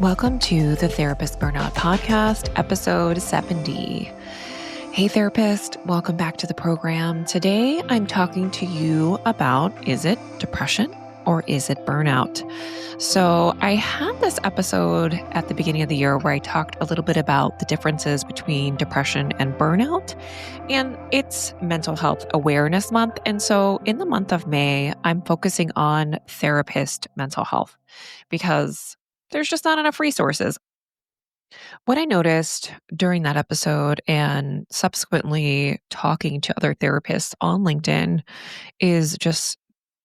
Welcome to the Therapist Burnout Podcast, episode 70. Hey, therapist, welcome back to the program. Today, I'm talking to you about, is it depression or is it burnout? So I had this episode at the beginning of the year where I talked a little bit about the differences between depression and burnout, and it's Mental Health Awareness Month. And so in the month of May, I'm focusing on therapist mental health because there's just not enough resources. What I noticed during that episode and subsequently talking to other therapists on LinkedIn is just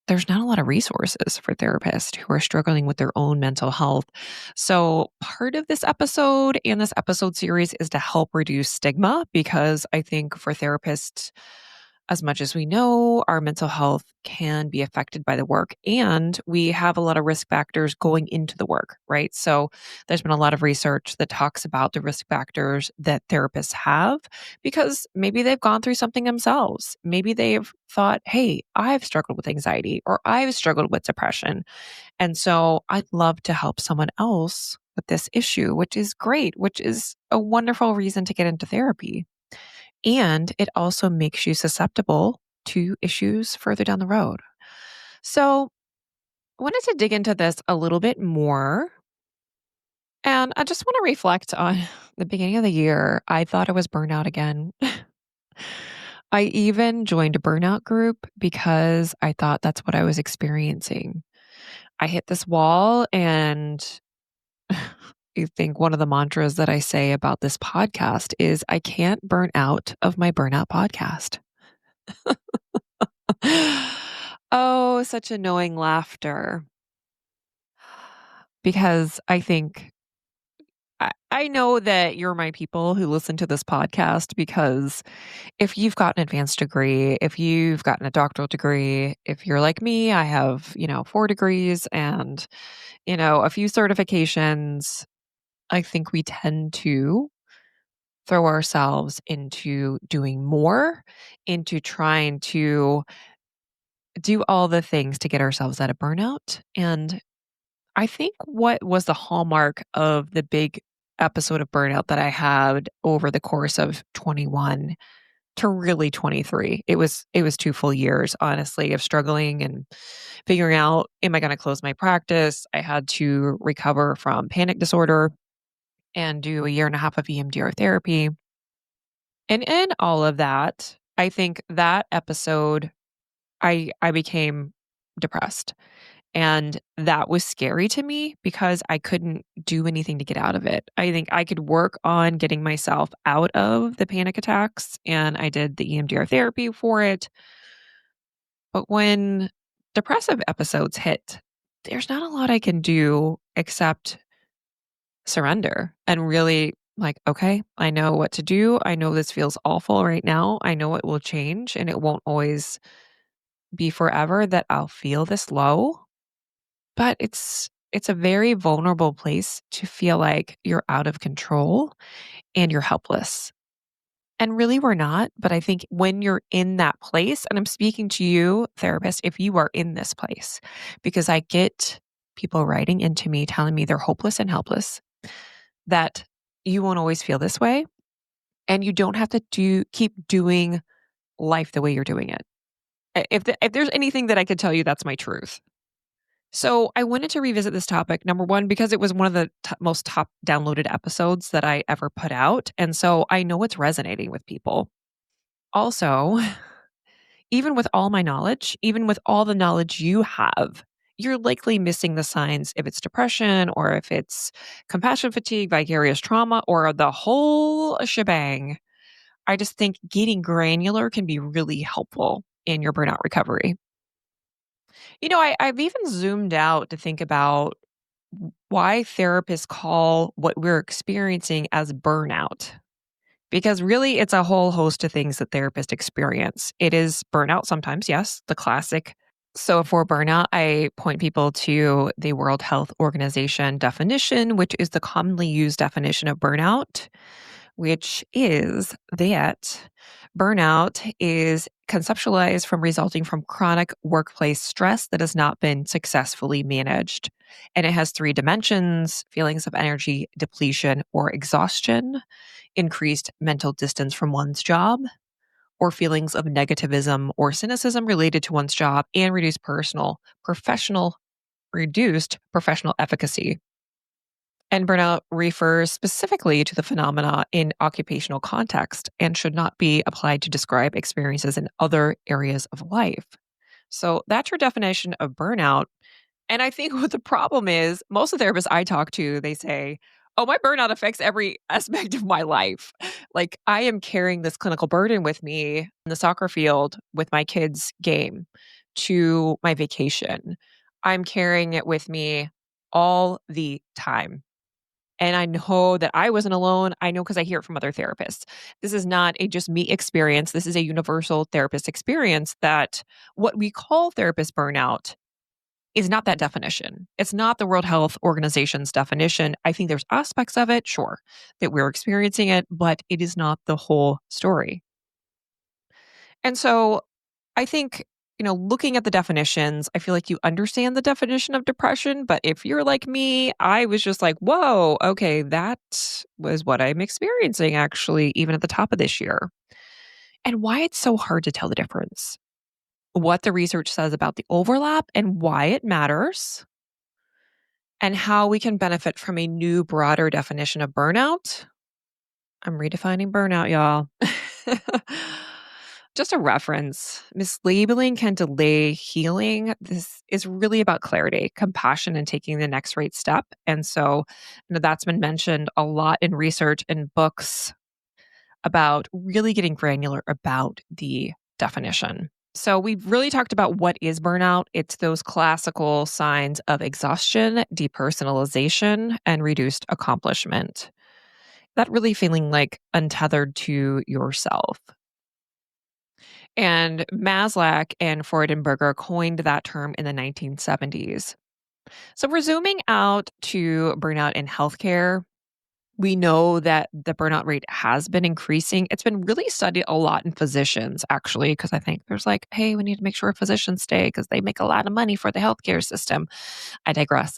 there's not a lot of resources for therapists who are struggling with their own mental health. So, part of this episode and this episode series is to help reduce stigma because I think for therapists, as much as we know, our mental health can be affected by the work, and we have a lot of risk factors going into the work, right? So, there's been a lot of research that talks about the risk factors that therapists have because maybe they've gone through something themselves. Maybe they've thought, hey, I've struggled with anxiety or I've struggled with depression. And so, I'd love to help someone else with this issue, which is great, which is a wonderful reason to get into therapy. And it also makes you susceptible to issues further down the road. So, I wanted to dig into this a little bit more. And I just want to reflect on the beginning of the year. I thought I was burnout again. I even joined a burnout group because I thought that's what I was experiencing. I hit this wall, and I think one of the mantras that I say about this podcast is I can't burn out of my burnout podcast. Oh, such annoying laughter. Because I think I know that you're my people who listen to this podcast because if you've got an advanced degree, if you've gotten a doctoral degree, if you're like me, I have, 4 degrees and, a few certifications, I think we tend to throw ourselves into doing more, into trying to do all the things to get ourselves out of burnout. And I think what was the hallmark of the big episode of burnout that I had over the course of 21 to really 23. It was 2 full years, honestly, of struggling and figuring out, am I going to close my practice? I had to recover from panic disorder and do a year and a half of EMDR therapy. And in all of that, I think that episode I became depressed. And that was scary to me because I couldn't do anything to get out of it. I think I could work on getting myself out of the panic attacks, and I did the EMDR therapy for it. But when depressive episodes hit, there's not a lot I can do except surrender and really like, okay, I know what to do. I know this feels awful right now. I know it will change and it won't always be forever that I'll feel this low. But it's a very vulnerable place to feel like you're out of control and you're helpless. And really we're not, but I think when you're in that place, and I'm speaking to you, therapist, if you are in this place, because I get people writing into me telling me they're hopeless and helpless, that you won't always feel this way, and you don't have to keep doing life the way you're doing it. If there's anything that I could tell you, that's my truth. So I wanted to revisit this topic, number one, because it was one of the most top downloaded episodes that I ever put out. And so I know it's resonating with people. Also, even with all my knowledge, even with all the knowledge you have, you're likely missing the signs if it's depression or if it's compassion fatigue, vicarious trauma, or the whole shebang. I just think getting granular can be really helpful in your burnout recovery. I've even zoomed out to think about why therapists call what we're experiencing as burnout. Because really, it's a whole host of things that therapists experience. It is burnout sometimes, yes, the classic. So for burnout, I point people to the World Health Organization definition, which is the commonly used definition of burnout, which is that burnout is conceptualized from resulting from chronic workplace stress that has not been successfully managed. And it has three dimensions: feelings of energy depletion or exhaustion, increased mental distance from one's job, or feelings of negativism or cynicism related to one's job, and reduced professional efficacy. And burnout refers specifically to the phenomena in occupational context and should not be applied to describe experiences in other areas of life. So that's your definition of burnout. And I think what the problem is, most of the therapists I talk to, they say, "Oh, my burnout affects every aspect of my life." Like, I am carrying this clinical burden with me in the soccer field with my kids' game to my vacation. I'm carrying it with me all the time. And I know that I wasn't alone. I know because I hear it from other therapists. This is not a just me experience. This is a universal therapist experience that what we call therapist burnout is not that definition. It's not the World Health Organization's definition. I think there's aspects of it, sure, that we're experiencing it, but it is not the whole story. And so I think, looking at the definitions, I feel like you understand the definition of depression. But if you're like me, I was just like, whoa, okay, that was what I'm experiencing actually, even at the top of this year. And why it's so hard to tell the difference, what the research says about the overlap and why it matters, and how we can benefit from a new, broader definition of burnout. I'm redefining burnout, y'all. Just a reference. Mislabeling can delay healing. This is really about clarity, compassion, and taking the next right step. And so, that's been mentioned a lot in research and books about really getting granular about the definition. So, we've really talked about what is burnout. It's those classical signs of exhaustion, depersonalization, and reduced accomplishment. That really feeling like untethered to yourself. And Maslach and Freudenberger coined that term in the 1970s. So we're zooming out to burnout in healthcare. We know that the burnout rate has been increasing. It's been really studied a lot in physicians, actually, because I think there's like, hey, we need to make sure physicians stay because they make a lot of money for the healthcare system. I digress.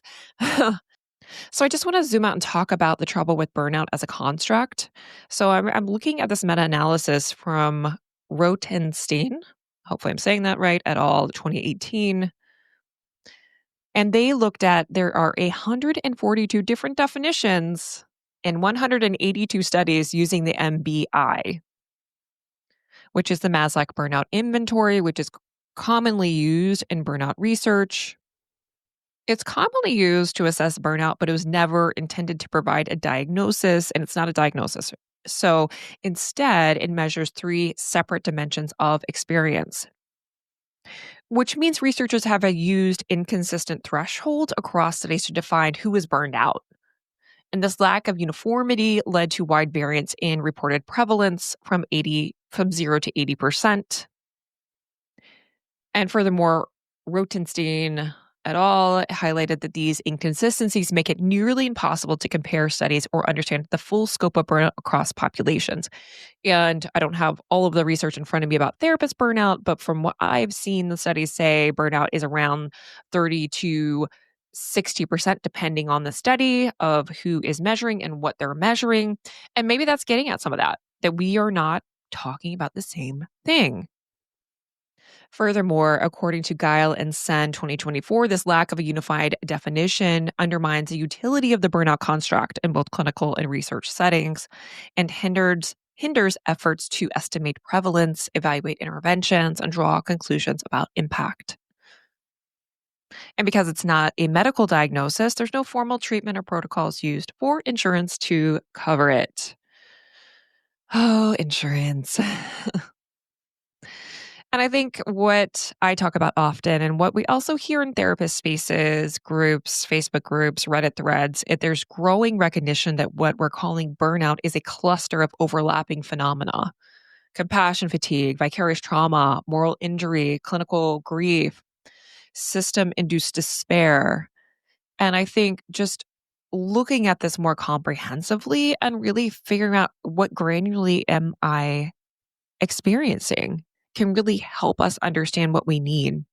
So I just want to zoom out and talk about the trouble with burnout as a construct. So I'm looking at this meta-analysis from Rotenstein. Hopefully I'm saying that right, et al. 2018. And they looked at there are 142 different definitions in 182 studies using the MBI, which is the Maslach Burnout Inventory, which is commonly used in burnout research. It's commonly used to assess burnout, but it was never intended to provide a diagnosis, and it's not a diagnosis. So instead, it measures three separate dimensions of experience, which means researchers have used inconsistent thresholds across studies to define who is burned out. And this lack of uniformity led to wide variance in reported prevalence from 0 to 80%. And furthermore, Rotenstein et al. Highlighted that these inconsistencies make it nearly impossible to compare studies or understand the full scope of burnout across populations. And I don't have all of the research in front of me about therapist burnout, but from what I've seen, the studies say burnout is around 30 to 60%, depending on the study of who is measuring and what they're measuring. And maybe that's getting at some of that we are not talking about the same thing. Furthermore, according to Guile and Sen 2024, this lack of a unified definition undermines the utility of the burnout construct in both clinical and research settings and hinders efforts to estimate prevalence, evaluate interventions, and draw conclusions about impact. And because it's not a medical diagnosis, there's no formal treatment or protocols used for insurance to cover it. Oh, insurance. And I think what I talk about often and what we also hear in therapist spaces, groups, Facebook groups, Reddit threads, there's growing recognition that what we're calling burnout is a cluster of overlapping phenomena: compassion fatigue, vicarious trauma, moral injury, clinical grief, system induced despair. And I think just looking at this more comprehensively and really figuring out what granularly am I experiencing can really help us understand what we need.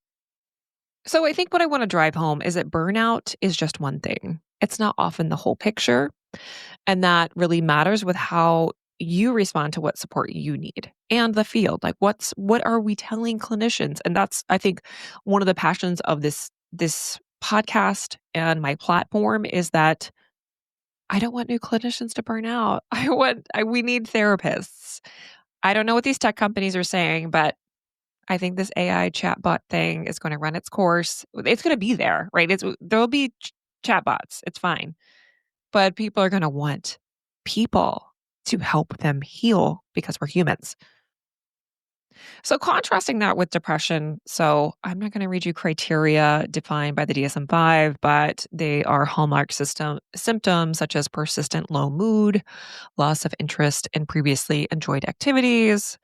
So I think what I want to drive home is that burnout is just one thing. It's not often the whole picture. And that really matters with how you respond to what support you need and the field. Like what are we telling clinicians? And that's I think one of the passions of this podcast and my platform is that I don't want new clinicians to burn out. We need therapists. I don't know what these tech companies are saying, but I think this AI chatbot thing is going to run its course. It's going to be there, right? There'll be chatbots. It's fine. But people are going to want people to help them heal because we're humans. So contrasting that with depression, so I'm not going to read you criteria defined by the DSM-5, but they are hallmark symptoms such as persistent low mood, loss of interest in previously enjoyed activities,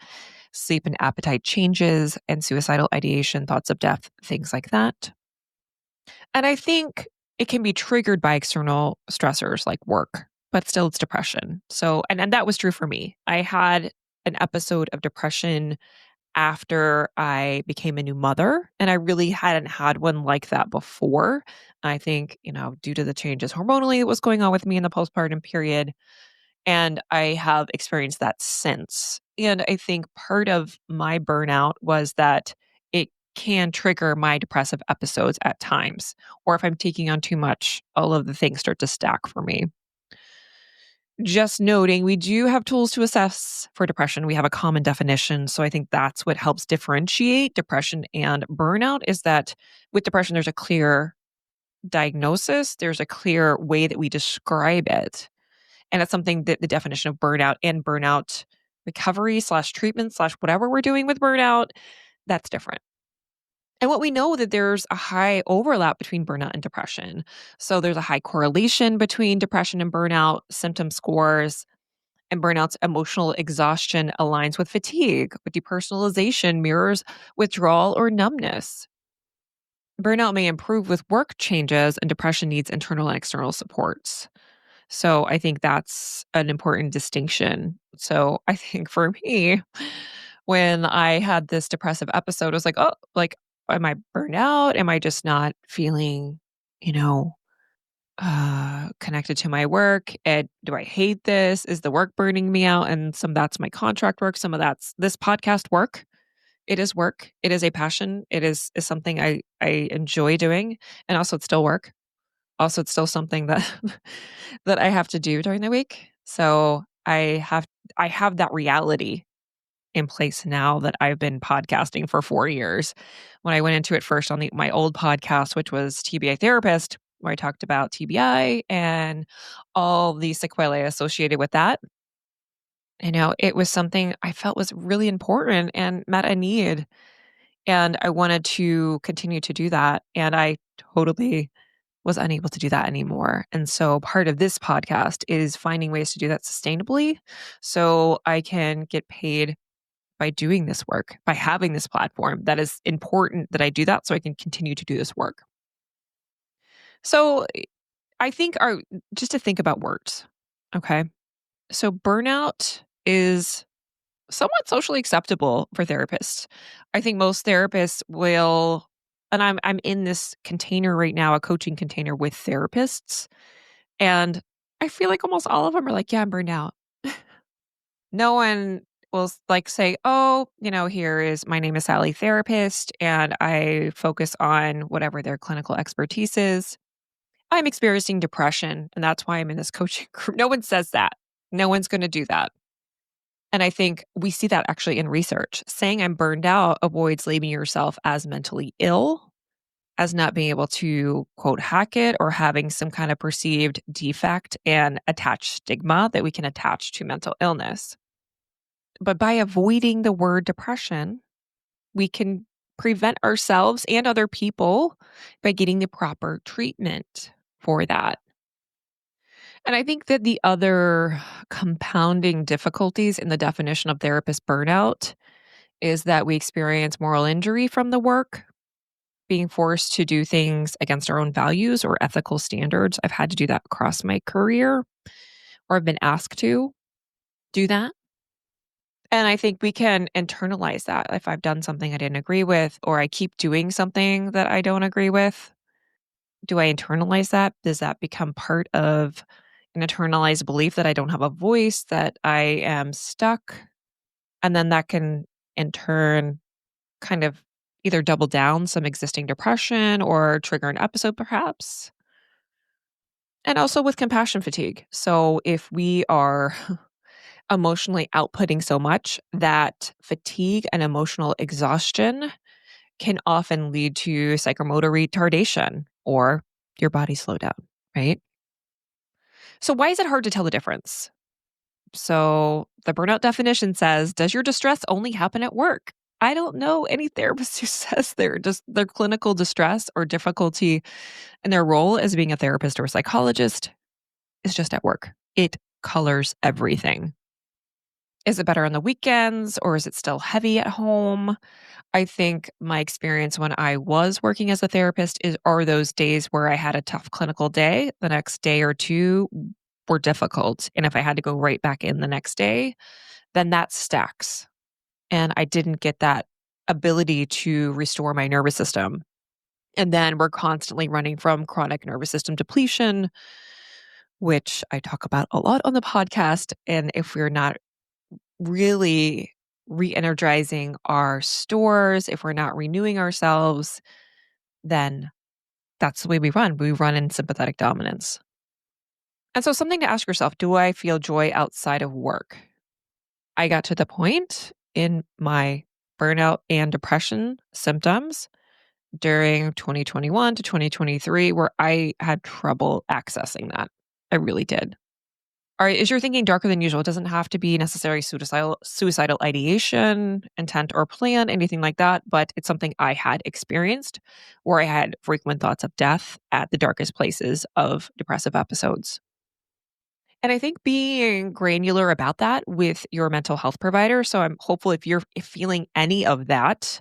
sleep and appetite changes, and suicidal ideation, thoughts of death, things like that. And I think it can be triggered by external stressors like work, but still it's depression. So, and that was true for me. I had an episode of depression after I became a new mother, and I really hadn't had one like that before. I think, due to the changes hormonally that was going on with me in the postpartum period, and I have experienced that since. And I think part of my burnout was that it can trigger my depressive episodes at times. Or if I'm taking on too much, all of the things start to stack for me. Just noting, we do have tools to assess for depression. We have a common definition. So I think that's what helps differentiate depression and burnout is that with depression, there's a clear diagnosis, there's a clear way that we describe it. And it's something that the definition of burnout and burnout recovery slash treatment slash whatever we're doing with burnout, that's different. And what we know that there's a high overlap between burnout and depression. So there's a high correlation between depression and burnout symptom scores, and burnout's emotional exhaustion aligns with fatigue, with depersonalization mirrors withdrawal or numbness. Burnout may improve with work changes, and depression needs internal and external supports. So I think that's an important distinction. So I think for me, when I had this depressive episode, I was like, oh, like, am I burned out? Am I just not feeling, you know, connected to my work? And do I hate this? Is the work burning me out? And some of that's my contract work. Some of that's this podcast work. It is work. It is a passion. It is something I enjoy doing. And also it's still work. Also, it's still something that that I have to do during the week. So I have that reality in place now that I've been podcasting for 4 years. When I went into it first on my old podcast, which was TBI Therapist, where I talked about TBI and all the sequelae associated with that. It was something I felt was really important and met a need. And I wanted to continue to do that. And I totally was unable to do that anymore. And so part of this podcast is finding ways to do that sustainably so I can get paid by doing this work, by having this platform. That is important that I do that so I can continue to do this work. So I think just to think about words. Okay. So burnout is somewhat socially acceptable for therapists. I think most therapists will, and I'm in this container right now, a coaching container with therapists. And I feel like almost all of them are like, "Yeah, I'm burned out." No one will like say, "Oh, here is my name is Sally therapist and I focus on whatever their clinical expertise is. I'm experiencing depression and that's why I'm in this coaching group." No one says that. No one's going to do that. And I think we see that actually in research. Saying I'm burned out avoids labeling yourself as mentally ill, as not being able to quote hack it or having some kind of perceived defect and attached stigma that we can attach to mental illness. But by avoiding the word depression, we can prevent ourselves and other people by getting the proper treatment for that. And I think that the other compounding difficulties in the definition of therapist burnout is that we experience moral injury from the work being forced to do things against our own values or ethical standards. I've had to do that across my career, or I've been asked to do that. And I think we can internalize that. If I've done something I didn't agree with, or I keep doing something that I don't agree with, do I internalize that? Does that become part of an internalized belief that I don't have a voice, that I am stuck? And then that can, in turn, kind of either double down some existing depression or trigger an episode, perhaps. And also with compassion fatigue. So if we are emotionally outputting so much, that fatigue and emotional exhaustion can often lead to psychomotor retardation or your body slow down, right? So why is it hard to tell the difference? So the burnout definition says, does your distress only happen at work? I don't know any therapist who says their clinical distress or difficulty in their role as being a therapist or a psychologist is just at work. It colors everything. Is it better on the weekends or is it still heavy at home? I think my experience when I was working as a therapist are those days where I had a tough clinical day. The next day or two were difficult. And if I had to go right back in the next day, then that stacks. And I didn't get that ability to restore my nervous system. And then we're constantly running from chronic nervous system depletion, which I talk about a lot on the podcast. And if we're not really re-energizing our stores, if we're not renewing ourselves, then that's the way we run. We run in sympathetic dominance. And so something to ask yourself, do I feel joy outside of work? I got to the point in my burnout and depression symptoms during 2021 to 2023 where I had trouble accessing that. I really did. All right, is your thinking darker than usual? It doesn't have to be necessarily suicidal ideation, intent, or plan, anything like that, but it's something I had experienced where I had frequent thoughts of death at the darkest places of depressive episodes. And I think being granular about that with your mental health provider. So I'm hopeful if feeling any of that,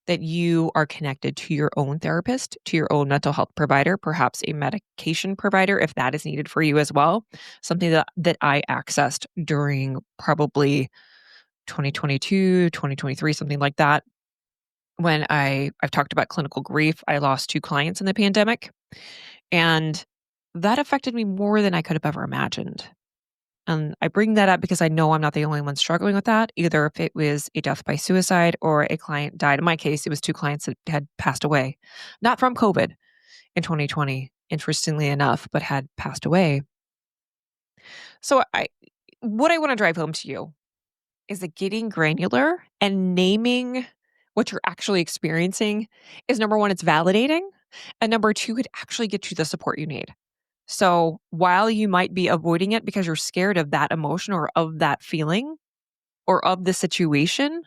that you are connected to your own therapist, to your own mental health provider, perhaps a medication provider if that is needed for you as well. Something that I accessed during probably 2022, 2023, something like that. When I've talked about clinical grief, I lost two clients in the pandemic, and that affected me more than I could have ever imagined. And I bring that up because I know I'm not the only one struggling with that, either if it was a death by suicide or a client died. In my case, it was two clients that had passed away, not from COVID in 2020, interestingly enough, but had passed away. So what I want to drive home to you is that getting granular and naming what you're actually experiencing is number one, it's validating. And number two, it actually gets you the support you need. So while you might be avoiding it because you're scared of that emotion or of that feeling or of the situation,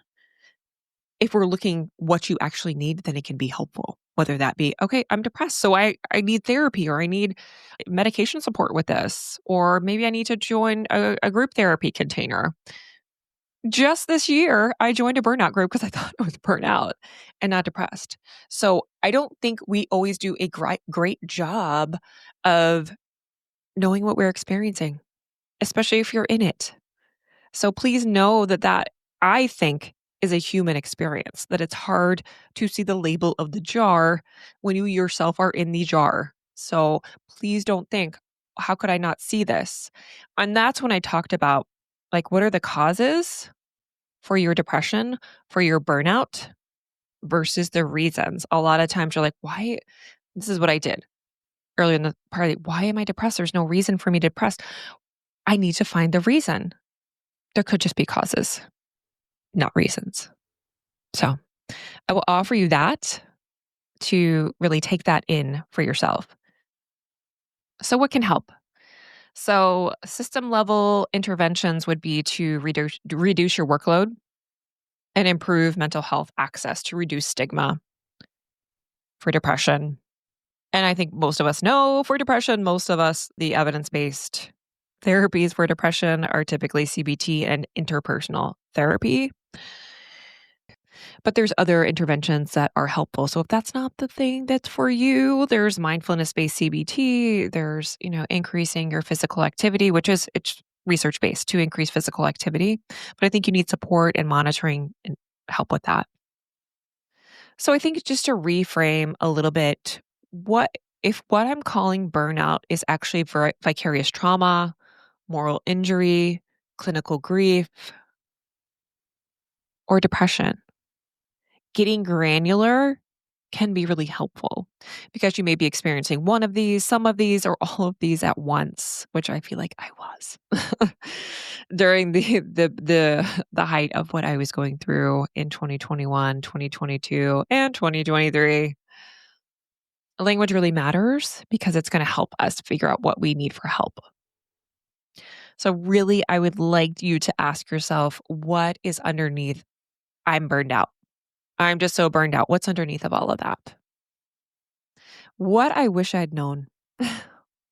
if we're looking what you actually need, then it can be helpful. Whether that be, okay, I'm depressed, so I need therapy or I need medication support with this, or maybe I need to join a group therapy container. Just this year, I joined a burnout group because I thought I was burnt out and not depressed. So I don't think we always do a great job of knowing what we're experiencing, especially if you're in it. So please know that I think is a human experience, that it's hard to see the label of the jar when you yourself are in the jar. So please don't think, how could I not see this? And that's when I talked about like, what are the causes for your depression, for your burnout versus the reasons? A lot of times you're like, why? This is what I did earlier in the party. Why am I depressed? There's no reason for me to be depressed. I need to find the reason. There could just be causes, not reasons. So I will offer you that to really take that in for yourself. So, what can help? So, system level interventions would be to reduce your workload and improve mental health access to reduce stigma for depression. And I think most of us know for depression, most of us, the evidence based therapies for depression are typically CBT and interpersonal therapy. But there's other interventions that are helpful. So if that's not the thing that's for you, there's mindfulness-based CBT, there's, increasing your physical activity, which is it's research-based to increase physical activity. But I think you need support and monitoring and help with that. So I think just to reframe a little bit, what if what I'm calling burnout is actually vicarious trauma, moral injury, clinical grief, or depression? Getting granular can be really helpful because you may be experiencing one of these, some of these, or all of these at once, which I feel like I was during the height of what I was going through in 2021, 2022, and 2023. Language really matters because it's going to help us figure out what we need for help. So, really, I would like you to ask yourself what is underneath I'm burned out. I'm just so burned out. What's underneath of all of that? What I wish I'd known,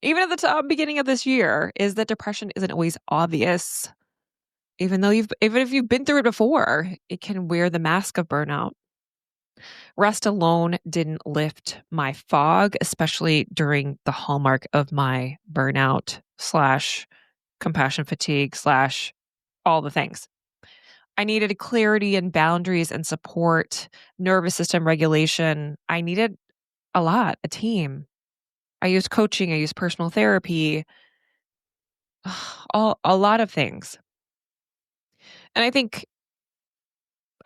even at the beginning of this year, is that depression isn't always obvious. Even if you've been through it before, it can wear the mask of burnout. Rest alone didn't lift my fog, especially during the hallmark of my burnout slash compassion fatigue slash all the things. I needed clarity and boundaries and support, nervous system regulation. I needed a team. I used coaching, I used personal therapy, a lot of things. And I think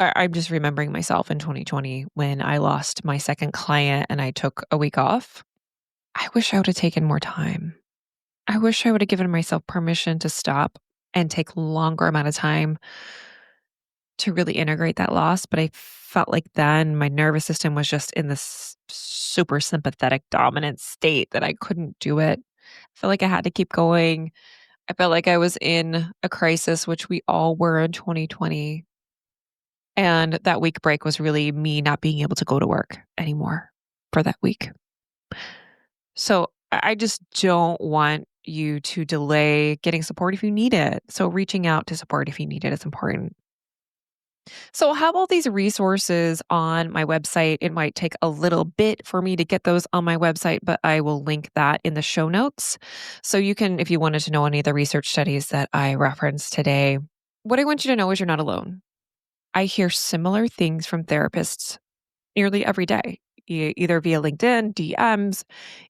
I'm just remembering myself in 2020 when I lost my second client and I took a week off. I wish I would have taken more time. I wish I would have given myself permission to stop and take longer amount of time to really integrate that loss. But I felt like then my nervous system was just in this super sympathetic dominant state that I couldn't do it. I felt like I had to keep going. I felt like I was in a crisis, which we all were in 2020. And that week break was really me not being able to go to work anymore for that week. So I just don't want you to delay getting support if you need it. So reaching out to support if you need it is important. So I'll have all these resources on my website. It might take a little bit for me to get those on my website, but I will link that in the show notes. So you can, if you wanted to know any of the research studies that I referenced today, what I want you to know is you're not alone. I hear similar things from therapists nearly every day, either via LinkedIn, DMs,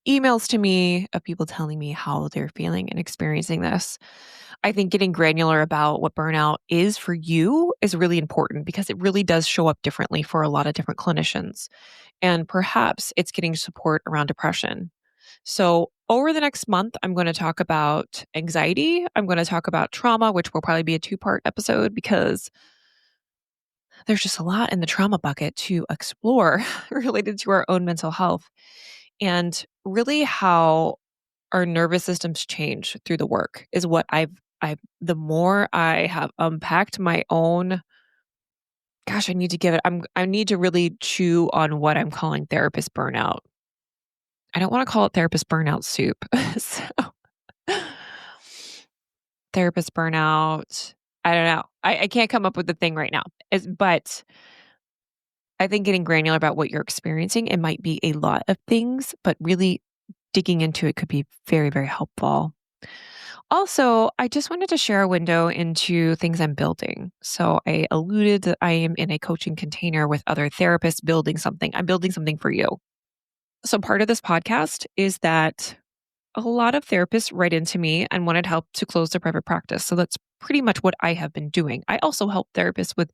emails to me of people telling me how they're feeling and experiencing this. I think getting granular about what burnout is for you is really important because it really does show up differently for a lot of different clinicians. And perhaps it's getting support around depression. So, over the next month, I'm going to talk about anxiety. I'm going to talk about trauma, which will probably be a two-part episode because there's just a lot in the trauma bucket to explore related to our own mental health and really how our nervous systems change through the work is what I've the more I have unpacked my own gosh, I need to give it I need to really chew on what I'm calling therapist burnout. I don't want to call it therapist burnout soup. So therapist burnout. I don't know. I can't come up with the thing right now. But I think getting granular about what you're experiencing, it might be a lot of things, but really digging into it could be very, very helpful. Also, I just wanted to share a window into things I'm building. So I alluded that I am in a coaching container with other therapists building something. I'm building something for you. So part of this podcast is that a lot of therapists write into me and wanted help to close their private practice. So that's pretty much what I have been doing. I also help therapists with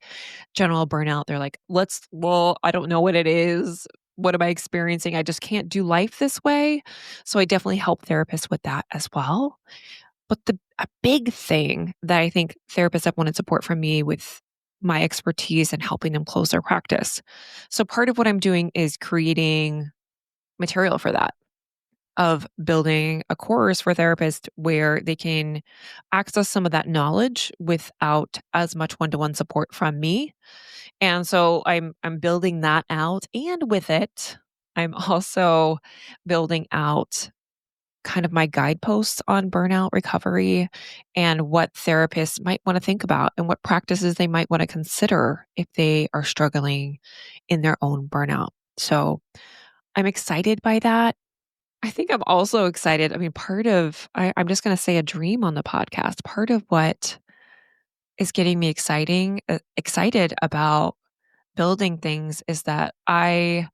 general burnout. They're like, I don't know what it is. What am I experiencing? I just can't do life this way. So I definitely help therapists with that as well. But a big thing that I think therapists have wanted support from me with my expertise and helping them close their practice. So part of what I'm doing is creating material for that of building a course for therapists where they can access some of that knowledge without as much one-to-one support from me. And so I'm building that out and with it, I'm also building out kind of my guideposts on burnout recovery and what therapists might want to think about and what practices they might want to consider if they are struggling in their own burnout. So I'm excited by that. I think I'm also excited. I mean, I'm just going to say a dream on the podcast. Part of what is getting me excited about building things is that I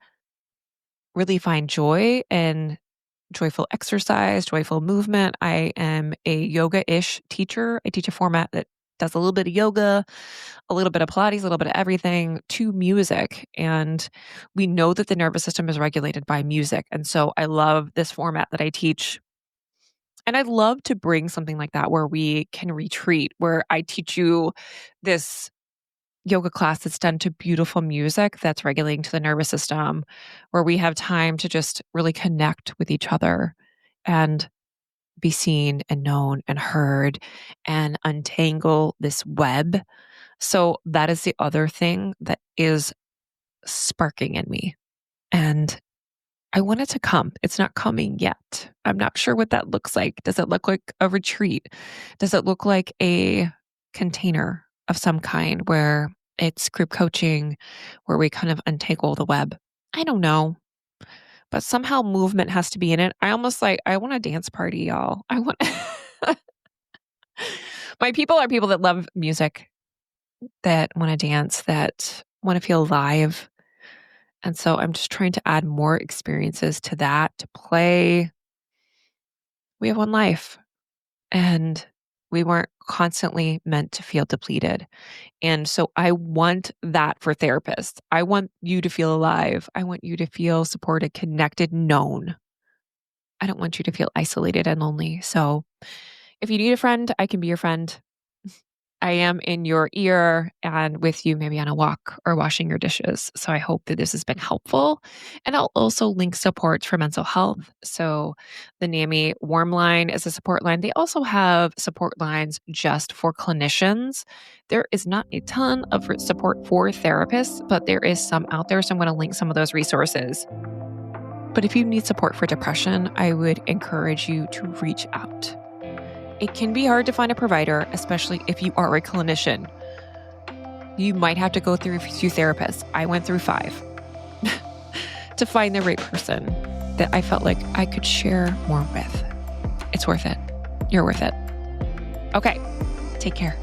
really find joy in joyful exercise, joyful movement. I am a yoga-ish teacher. I teach a format that does a little bit of yoga, a little bit of Pilates, a little bit of everything to music. And we know that the nervous system is regulated by music. And so I love this format that I teach. And I'd love to bring something like that where we can retreat, where I teach you this yoga class that's done to beautiful music that's regulating to the nervous system, where we have time to just really connect with each other and be seen and known and heard and untangle this web. So that is the other thing that is sparking in me. And I want it to come. It's not coming yet. I'm not sure what that looks like. Does it look like a retreat? Does it look like a container of some kind where it's group coaching, where we kind of untangle the web? I don't know. But somehow movement has to be in it. I want a dance party, y'all. I want my people are people that love music, that want to dance, that want to feel alive. And so I'm just trying to add more experiences to that, to play. We have one life and we weren't constantly meant to feel depleted. And so I want that for therapists. I want you to feel alive. I want you to feel supported, connected, known. I don't want you to feel isolated and lonely. So if you need a friend, I can be your friend. I am in your ear and with you maybe on a walk or washing your dishes. So I hope that this has been helpful. And I'll also link supports for mental health. So the NAMI Warm Line is a support line. They also have support lines just for clinicians. There is not a ton of support for therapists, but there is some out there. So I'm going to link some of those resources. But if you need support for depression, I would encourage you to reach out. It can be hard to find a provider, especially if you are a clinician. You might have to go through a few therapists. I went through 5 to find the right person that I felt like I could share more with. It's worth it. You're worth it. Okay, take care.